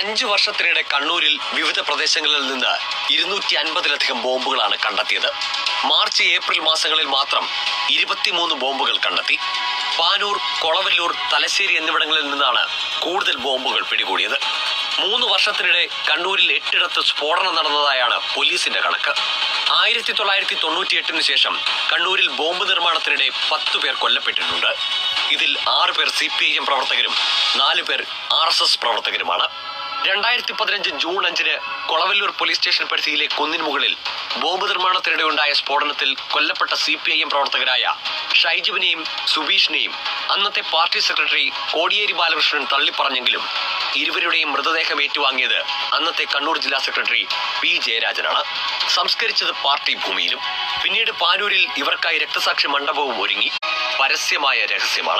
5 വർഷത്തിനിടെ കണ്ണൂരിൽ വിവിധ പ്രദേശങ്ങളിൽ നിന്ന് 250-ലധികം ബോംബുകളാണ് കണ്ടെത്തിയത്. മാർച്ച് ഏപ്രിൽ മാസങ്ങളിൽ മാത്രം 23 ബോംബുകൾ കണ്ടെത്തി. പാനൂർ, കൊളവല്ലൂർ, തലശ്ശേരി എന്നിവിടങ്ങളിൽ നിന്നാണ് കൂടുതൽ ബോംബുകൾ പിടികൂടിയത്. 3 വർഷത്തിനിടെ കണ്ണൂരിൽ 8 സ്ഫോടനം നടന്നതായാണ് പോലീസിന്റെ കണക്ക്. 1998 ശേഷം കണ്ണൂരിൽ ബോംബ് നിർമ്മാണത്തിനിടെ 10 പേർ കൊല്ലപ്പെട്ടിട്ടുണ്ട്. ഇതിൽ 6 പേർ CPIM പ്രവർത്തകരും 4 പേർ RSS പ്രവർത്തകരുമാണ്. 2015 June 5 Kolavallur police station പരിധിയിലെ കുന്നിന് മുകളിൽ ബോംബ് നിർമ്മാണത്തിനിടെ ഉണ്ടായ സ്ഫോടനത്തിൽ കൊല്ലപ്പെട്ട CPIM പ്രവർത്തകരായ ഷൈജുവിനെയും സുബീഷിനെയും അന്നത്തെ പാർട്ടി സെക്രട്ടറി കോടിയേരി ബാലകൃഷ്ണൻ തള്ളിപ്പറഞ്ഞെങ്കിലും ഇരുവരുടെയും മൃതദേഹം ഏറ്റുവാങ്ങിയത് അന്നത്തെ കണ്ണൂർ ജില്ലാ സെക്രട്ടറി P. ജയരാജനാണ്. സംസ്കരിച്ചത് പാർട്ടി ഭൂമിയിലും. പിന്നീട് പാനൂരിൽ ഇവർക്കായി രക്തസാക്ഷി മണ്ഡപവും ഒരുങ്ങി. പരസ്യമായ രഹസ്യമാണ്.